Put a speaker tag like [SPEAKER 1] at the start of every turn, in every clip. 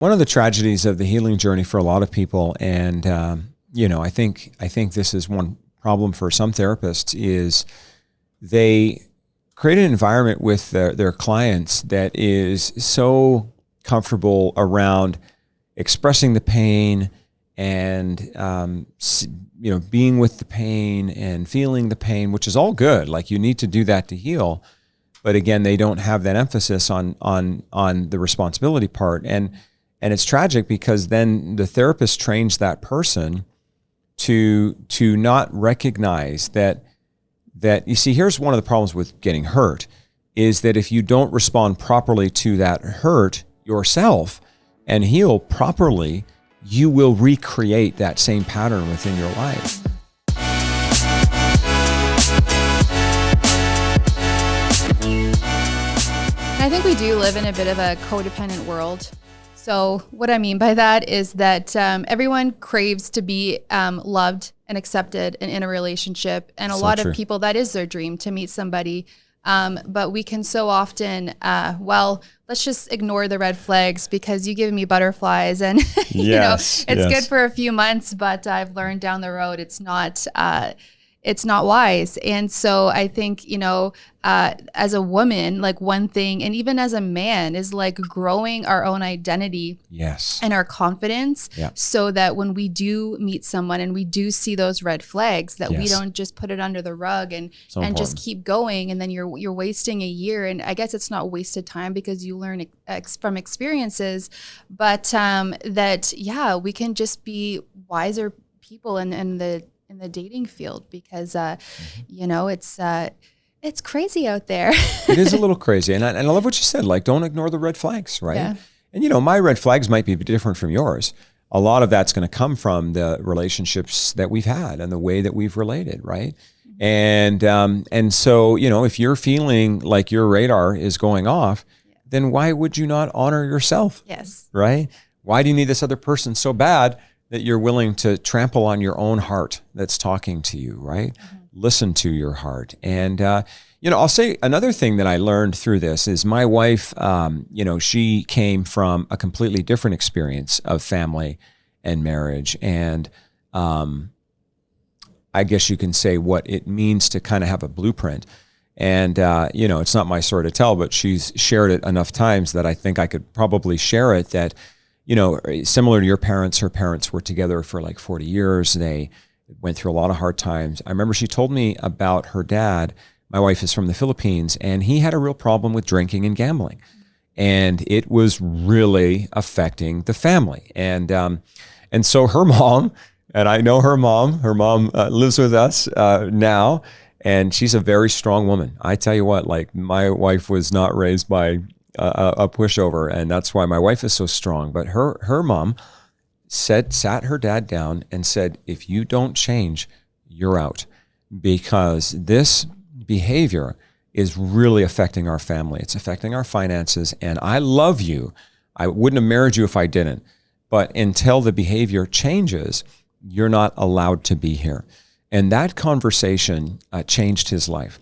[SPEAKER 1] One of the tragedies of the healing journey for a lot of people, and I think this is one problem for some therapists, is they create an environment with their clients that is so comfortable around expressing the pain and being with the pain and feeling the pain, which is all good. Like, you need to do that to heal, but again, they don't have that emphasis on the responsibility part, and it's tragic because then the therapist trains that person to not recognize that you see, here's one of the problems with getting hurt, is that if you don't respond properly to that hurt yourself and heal properly, you will recreate that same pattern within your life.
[SPEAKER 2] I think we do live in a bit of a codependent world. So what I mean by that is that everyone craves to be loved and accepted and in a relationship. And a lot of people, that is their dream, to meet somebody. But we can so often, let's just ignore the red flags because you give me butterflies and it's good for a few months, but I've learned down the road it's not wise. And so I think, as a woman, like, one thing, and even as a man, is like growing our own identity and our confidence so that when we do meet someone and we do see those red flags, that we don't just put it under the rug and just keep going. And then you're wasting a year. And I guess it's not wasted time because you learn from experiences, but we can just be wiser people in the dating field because, it's crazy out there.
[SPEAKER 1] It is a little crazy. And I love what you said, like, don't ignore the red flags, right? Yeah. And, my red flags might be different from yours. A lot of that's going to come from the relationships that we've had and the way that we've related, right? Mm-hmm. And so, if you're feeling like your radar is going off, then why would you not honor yourself?
[SPEAKER 2] Yes.
[SPEAKER 1] Right? Why do you need this other person so bad that you're willing to trample on your own heart that's talking to you, right? Mm-hmm. Listen to your heart. And, I'll say another thing that I learned through this is my wife, she came from a completely different experience of family and marriage. And I guess you can say what it means to kind of have a blueprint. And, it's not my story to tell, but she's shared it enough times that I think I could probably share it that, similar to your parents, her parents were together for like 40 years. They went through a lot of hard times. I remember she told me about her dad. My wife is from the Philippines, and he had a real problem with drinking and gambling. And it was really affecting the family. And so her mom, and I know her mom lives with us now, and she's a very strong woman. I tell you what, like, my wife was not raised by a pushover, and that's why my wife is so strong. But her mom sat her dad down and said, if you don't change, you're out, because this behavior is really affecting our family. It's affecting our finances, and I love you. I wouldn't have married you if I didn't. But until the behavior changes, you're not allowed to be here. And that conversation changed his life.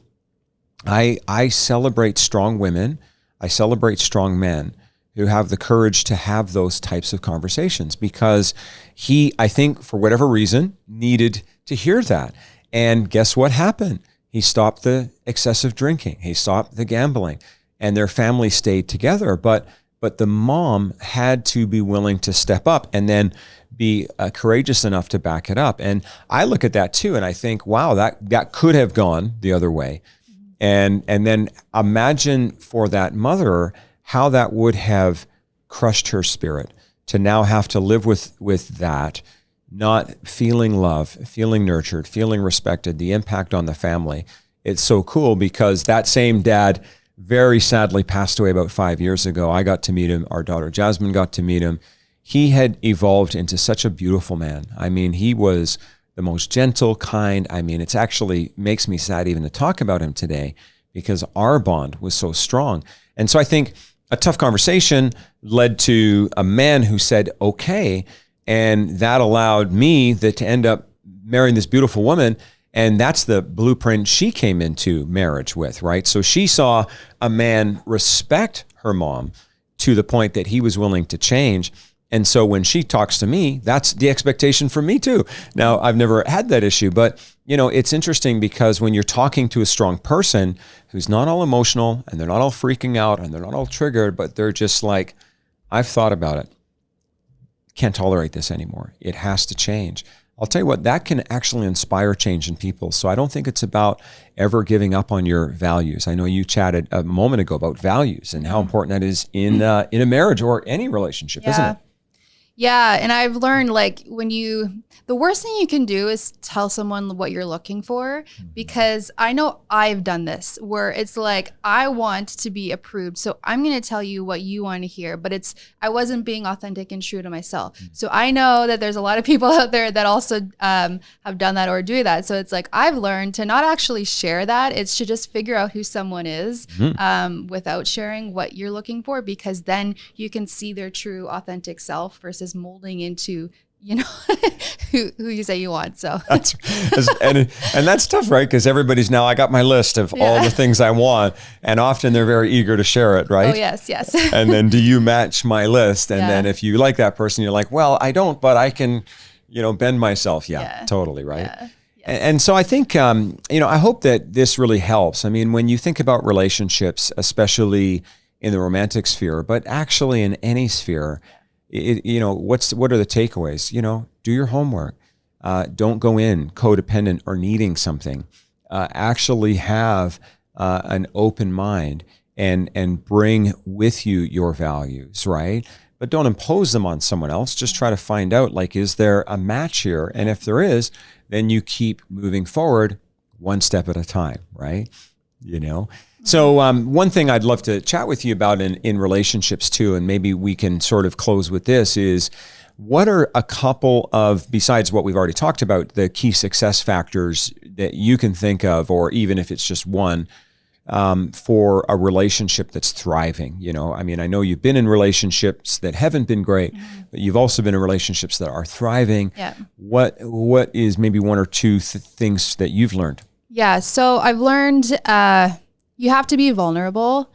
[SPEAKER 1] I celebrate strong women. I celebrate strong men who have the courage to have those types of conversations, because he, I think, for whatever reason, needed to hear that. And guess what happened? He stopped the excessive drinking. He stopped the gambling, and their family stayed together. But the mom had to be willing to step up and then be courageous enough to back it up. And I look at that too, and I think, wow, that could have gone the other way. And then imagine for that mother how that would have crushed her spirit to now have to live with that, not feeling love, feeling nurtured, feeling respected, the impact on the family. It's so cool because that same dad very sadly passed away about 5 years ago. I got to meet him. Our daughter Jasmine got to meet him. He had evolved into such a beautiful man. I mean, he was the most gentle, kind. I mean, it's actually makes me sad even to talk about him today because our bond was so strong. And so I think a tough conversation led to a man who said, okay, and that allowed me to end up marrying this beautiful woman. And that's the blueprint she came into marriage with, right? So she saw a man respect her mom to the point that he was willing to change. And so when she talks to me, that's the expectation from me too. Now, I've never had that issue, but it's interesting because when you're talking to a strong person who's not all emotional and they're not all freaking out and they're not all triggered, but they're just like, I've thought about it. Can't tolerate this anymore. It has to change. I'll tell you what, that can actually inspire change in people. So I don't think it's about ever giving up on your values. I know you chatted a moment ago about values and how important that is in a marriage or any relationship, isn't it?
[SPEAKER 2] Yeah. And I've learned the worst thing you can do is tell someone what you're looking for, because I know I've done this where it's like, I want to be approved. So I'm going to tell you what you want to hear, but I wasn't being authentic and true to myself. So I know that there's a lot of people out there that also have done that or do that. So it's like, I've learned to not actually share that. It's to just figure out who someone is without sharing what you're looking for, because then you can see their true authentic self versus molding into who you say you want. So
[SPEAKER 1] and that's tough, right? Because everybody's now, I got my list of all the things I want, and often they're very eager to share it, right?
[SPEAKER 2] Oh yes.
[SPEAKER 1] And then, do you match my list? And then if you like that person, you're like, well, I don't, but I can, bend myself. Yeah. Totally, right? Yeah. Yes. And so I think, I hope that this really helps. I mean, when you think about relationships, especially in the romantic sphere, but actually in any sphere, what are the takeaways? Do your homework. Don't go in codependent or needing something. Actually have an open mind and bring with you your values, right? But don't impose them on someone else. Just try to find out, is there a match here? And if there is, then you keep moving forward one step at a time, right? So one thing I'd love to chat with you about in relationships too, and maybe we can sort of close with this, is what are a couple of, besides what we've already talked about, the key success factors that you can think of, or even if it's just one, for a relationship that's thriving? I mean, I know you've been in relationships that haven't been great, but you've also been in relationships that are thriving. Yeah. What is maybe one or two things that you've learned?
[SPEAKER 2] Yeah. So I've learned, you have to be vulnerable.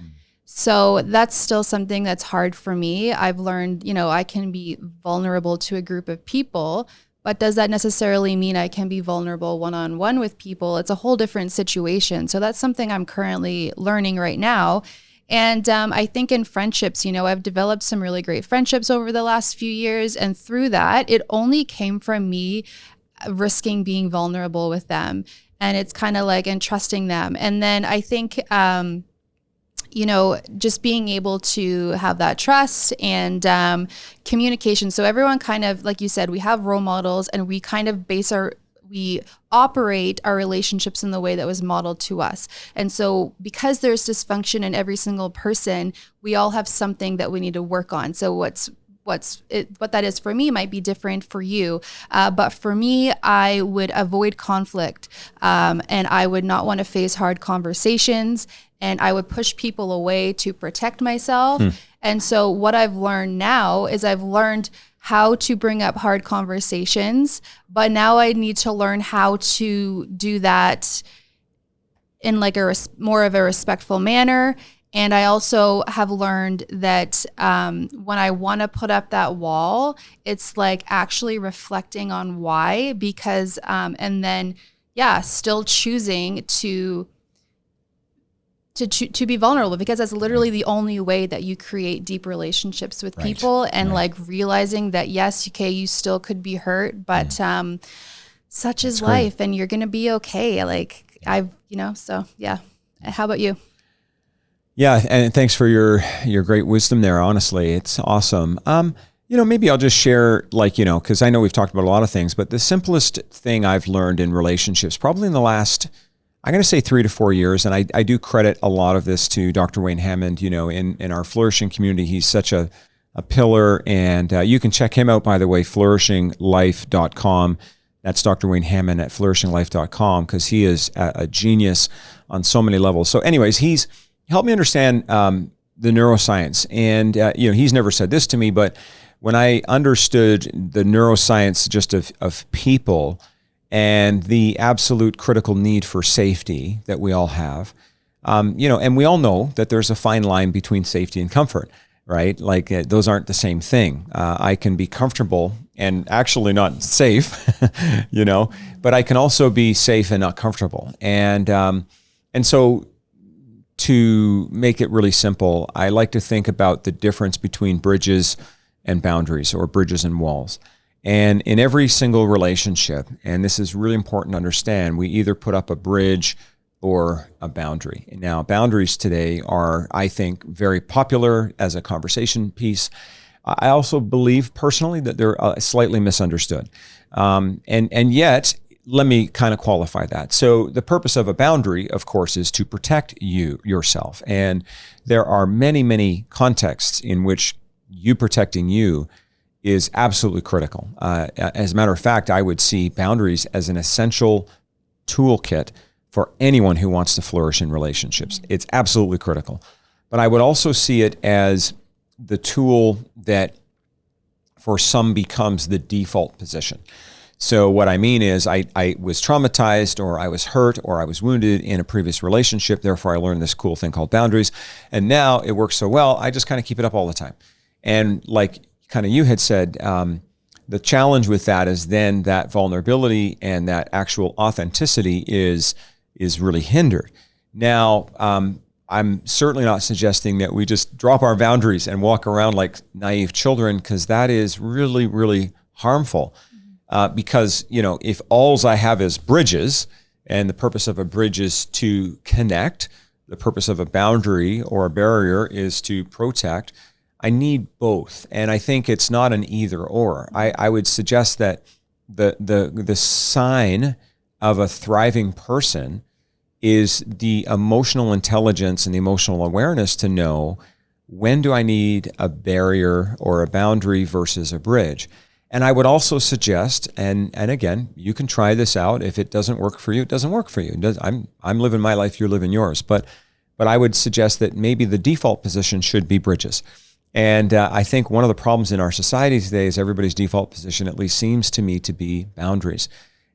[SPEAKER 2] So that's still something that's hard for me. I've learned, I can be vulnerable to a group of people, but does that necessarily mean I can be vulnerable one-on-one with people? It's a whole different situation. So that's something I'm currently learning right now. And I think in friendships, I've developed some really great friendships over the last few years. And through that, it only came from me risking being vulnerable with them. And it's kind of like entrusting them. And then I think, just being able to have that trust and communication. So everyone kind of, like you said, we have role models, and we kind of we operate our relationships in the way that was modeled to us. And so because there's dysfunction in every single person, we all have something that we need to work on. So what that is for me might be different for you. But for me, I would avoid conflict, and I would not want to face hard conversations, and I would push people away to protect myself. And so what I've learned now is I've learned how to bring up hard conversations, but now I need to learn how to do that in more of a respectful manner. And I also have learned that when I want to put up that wall, it's like actually reflecting on why, because, and then, still choosing to be vulnerable, because that's literally the only way that you create deep relationships with people, and realizing that, yes, okay, you still could be hurt, but such is life, and you're going to be okay. So yeah. How about you?
[SPEAKER 1] Yeah, and thanks for your great wisdom there. Honestly, it's awesome. Maybe I'll just share, because I know we've talked about a lot of things, but the simplest thing I've learned in relationships, probably in the last, I'm going to say 3 to 4 years, and I do credit a lot of this to Dr. Wayne Hammond. In our flourishing community, he's such a pillar, and you can check him out, by the way, flourishinglife.com. That's Dr. Wayne Hammond at flourishinglife.com, because he is a genius on so many levels. So anyways, he's helped me understand the neuroscience. And, he's never said this to me, but when I understood the neuroscience just of people and the absolute critical need for safety that we all have, and we all know that there's a fine line between safety and comfort. right? Like those aren't the same thing. I can be comfortable and actually not safe, but I can also be safe and not comfortable. And so to make it really simple, I like to think about the difference between bridges and boundaries, or bridges and walls. And in every single relationship, and this is really important to understand, we either put up a bridge or a boundary. Now, boundaries today are, I think, very popular as a conversation piece. I also believe personally that they're slightly misunderstood. And yet, let me kind of qualify that. So the purpose of a boundary, of course, is to protect yourself. And there are many, many contexts in which you protecting you is absolutely critical. As a matter of fact, I would see boundaries as an essential toolkit for anyone who wants to flourish in relationships. It's absolutely critical. But I would also see it as the tool that for some becomes the default position. So what I mean is I was traumatized, or I was hurt, or I was wounded in a previous relationship. Therefore, I learned this cool thing called boundaries. And now it works so well, I just kind of keep it up all the time. And like kind of you had said, the challenge with that is then that vulnerability and that actual authenticity is really hindered. Now, I'm certainly not suggesting that we just drop our boundaries and walk around like naive children, because that is really, really harmful. Because, if all I have is bridges, and the purpose of a bridge is to connect, the purpose of a boundary or a barrier is to protect, I need both. And I think it's not an either or. I would suggest that the sign of a thriving person is the emotional intelligence and the emotional awareness to know, when do I need a barrier or a boundary versus a bridge? And I would also suggest, and again, you can try this out. If it doesn't work for you, it doesn't work for you. I'm living my life, you're living yours. But I would suggest that maybe the default position should be bridges. And I think one of the problems in our society today is everybody's default position, at least seems to me, to be boundaries.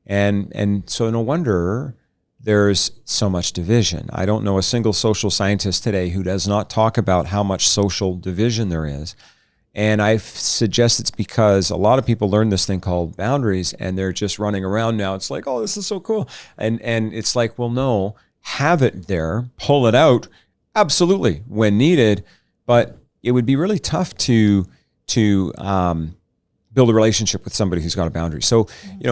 [SPEAKER 1] And so no wonder there's so much division. I don't know a single social scientist today who does not talk about how much social division there is. And I suggest it's because a lot of people learn this thing called boundaries, and they're just running around now. It's like, oh, this is so cool. And it's like, well, no, have it there, pull it out, absolutely, when needed. But it would be really tough to build a relationship with somebody who's got a boundary. So,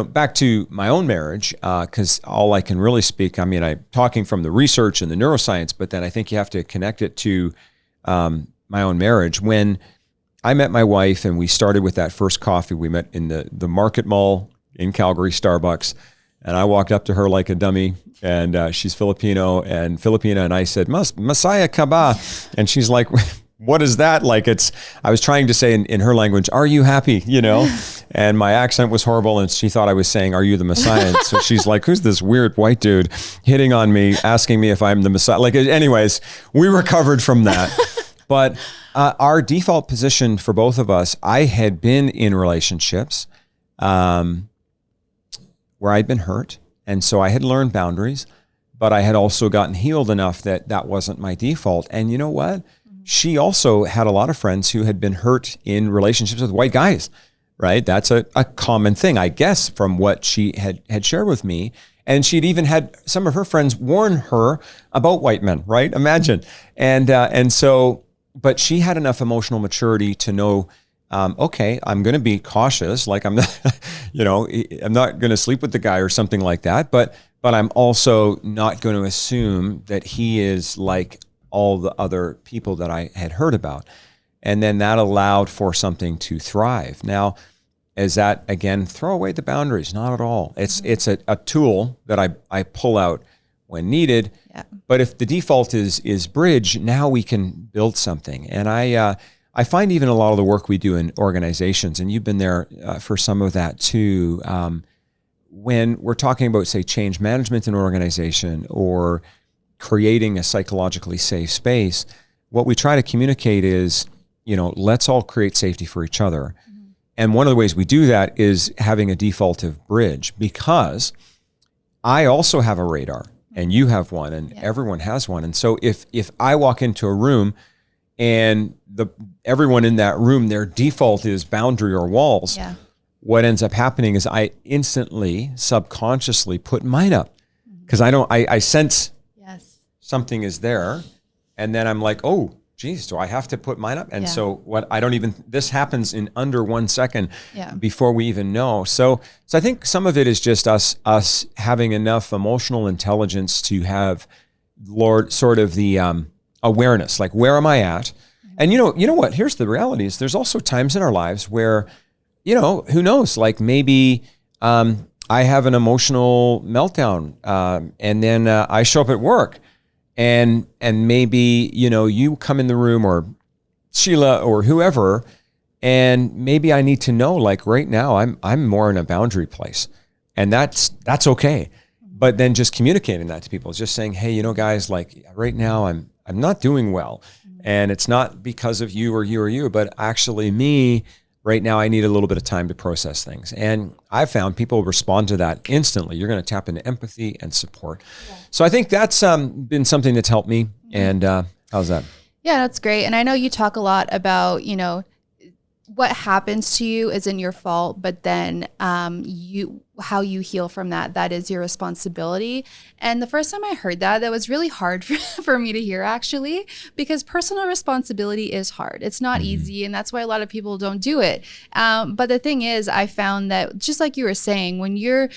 [SPEAKER 1] back to my own marriage, because all I can really speak, I'm talking from the research and the neuroscience, but then I think you have to connect it to my own marriage. When I met my wife and we started with that first coffee, we met in the Market Mall in Calgary, Starbucks. And I walked up to her like a dummy, and she's Filipino, and I said, Masaya ka ba? And she's like, what is that? Like, I was trying to say in her language, are you happy? And my accent was horrible, and she thought I was saying, are you the Messiah? So she's like, who's this weird white dude hitting on me, asking me if I'm the Messiah? Like, anyways, we recovered from that. But our default position for both of us, I had been in relationships where I'd been hurt. And so I had learned boundaries, but I had also gotten healed enough that wasn't my default. And you know what? She also had a lot of friends who had been hurt in relationships with white guys, right? That's a common thing, I guess, from what she had shared with me. And she'd even had some of her friends warn her about white men, right? Imagine. And so, but she had enough emotional maturity to know, okay, I'm going to be cautious. Like I'm not, I'm not going to sleep with the guy or something like that. But I'm also not going to assume that he is like all the other people that I had heard about. And then that allowed for something to thrive. Now, is that, again, throw away the boundaries? Not at all. It's a tool that I pull out when needed. Yeah. But if the default is bridge, now we can build something. And I find even a lot of the work we do in organizations, and you've been there for some of that too, when we're talking about, say, change management in an organization or creating a psychologically safe space, what we try to communicate is, let's all create safety for each other. Mm-hmm. And one of the ways we do that is having a defaultive bridge, because I also have a radar and you have one, and everyone has one. And so if I walk into a room and everyone in that room, their default is boundary or walls.
[SPEAKER 2] Yeah.
[SPEAKER 1] What ends up happening is I instantly, subconsciously put mine up because I sense something is there, and then I'm like, oh, geez, do I have to put mine up? And so this happens in under 1 second before we even know. So I think some of it is just us having enough emotional intelligence to have sort of the awareness, like, where am I at? And you know what, here's the reality is there's also times in our lives where, who knows, like maybe I have an emotional meltdown and then I show up at work. And maybe, you come in the room, or Sheila or whoever, and maybe I need to know, like, right now I'm more in a boundary place, and that's okay. But then just communicating that to people, just saying, hey, guys, like, right now I'm not doing well, and it's not because of you or you or you, but actually me. Right now, I need a little bit of time to process things. And I've found people respond to that instantly. You're going to tap into empathy and support. Yeah. So I think that's been something that's helped me. And how's that?
[SPEAKER 2] Yeah, that's great. And I know you talk a lot about, what happens to you isn't your fault, but then how you heal from that is your responsibility. And the first time I heard that was really hard for me to hear, actually, because personal responsibility is hard. It's not easy, and that's why a lot of people don't do it. But the thing is, I found that, just like you were saying, when you're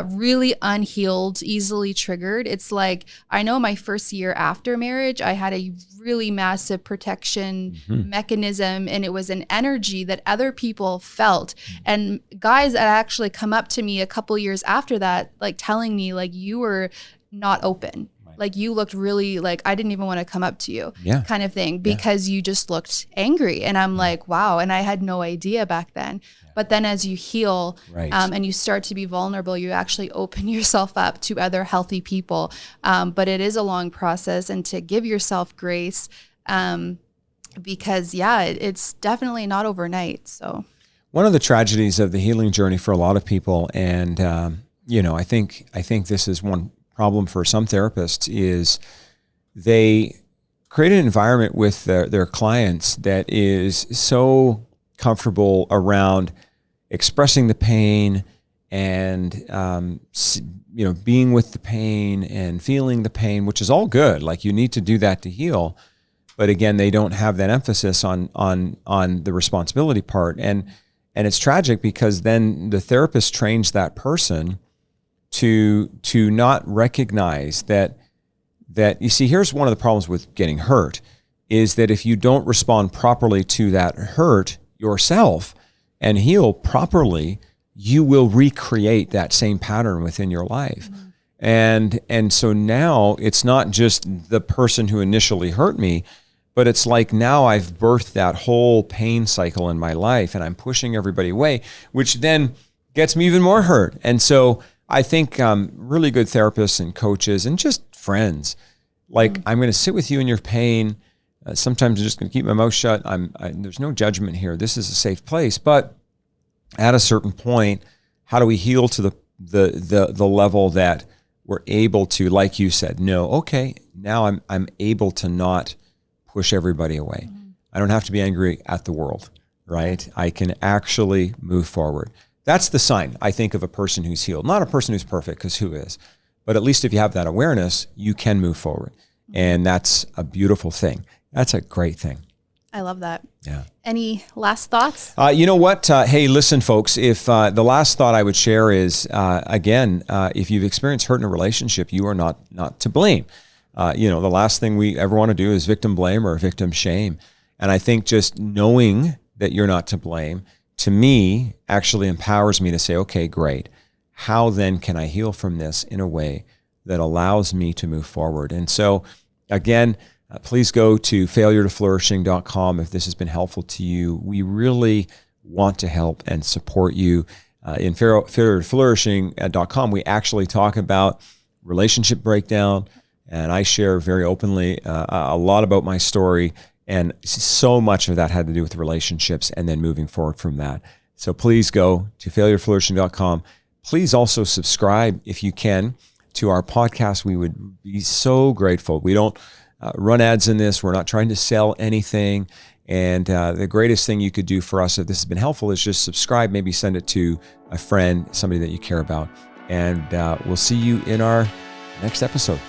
[SPEAKER 2] really unhealed, easily triggered. It's like, I know my first year after marriage, I had a really massive protection mechanism, and it was an energy that other people felt. And guys that actually come up to me a couple years after that, like telling me, like, you were not open. Like, you looked really, like, I didn't even want to come up to you, kind of thing, because you just looked angry. And I'm like, wow. And I had no idea back then. But then as you heal and you start to be vulnerable, you actually open yourself up to other healthy people. But it is a long process, and to give yourself grace, because it's definitely not overnight. So
[SPEAKER 1] one of the tragedies of the healing journey for a lot of people, and I think this is one problem for some therapists, is they create an environment with their clients that is so comfortable around expressing the pain and being with the pain and feeling the pain, which is all good. Like, you need to do that to heal, but again, they don't have that emphasis on the responsibility part, and it's tragic, because then the therapist trains that person to not recognize that you see, here's one of the problems with getting hurt, is that if you don't respond properly to that hurt yourself and heal properly, you will recreate that same pattern within your life. And so now it's not just the person who initially hurt me, but it's like, now I've birthed that whole pain cycle in my life, and I'm pushing everybody away, which then gets me even more hurt. And so I think really good therapists and coaches and just friends, like, I'm going to sit with you in your pain. Sometimes I'm just going to keep my mouth shut. There's no judgment here. This is a safe place. But at a certain point, how do we heal to the level that we're able to, like you said, no, okay, now I'm able to not push everybody away. I don't have to be angry at the world, right? I can actually move forward. That's the sign, I think, of a person who's healed. Not a person who's perfect, because who is? But at least if you have that awareness, you can move forward. And that's a beautiful thing. That's a great thing.
[SPEAKER 2] I love that.
[SPEAKER 1] Yeah.
[SPEAKER 2] Any last thoughts?
[SPEAKER 1] You know what? Hey, listen, folks, if the last thought I would share is, again, if you've experienced hurt in a relationship, you are not to blame. The last thing we ever want to do is victim blame or victim shame. And I think just knowing that you're not to blame, to me, actually empowers me to say, okay, great. How then can I heal from this in a way that allows me to move forward? And so, again, please go to failuretoflourishing.com if this has been helpful to you. We really want to help and support you. In failuretoflourishing.com, we actually talk about relationship breakdown, and I share very openly a lot about my story, and so much of that had to do with relationships and then moving forward from that. So please go to failuretoflourishing.com. Please also subscribe, if you can, to our podcast. We would be so grateful. We don't run ads in this. We're not trying to sell anything. And the greatest thing you could do for us, if this has been helpful, is just subscribe, maybe send it to a friend, somebody that you care about. And we'll see you in our next episode.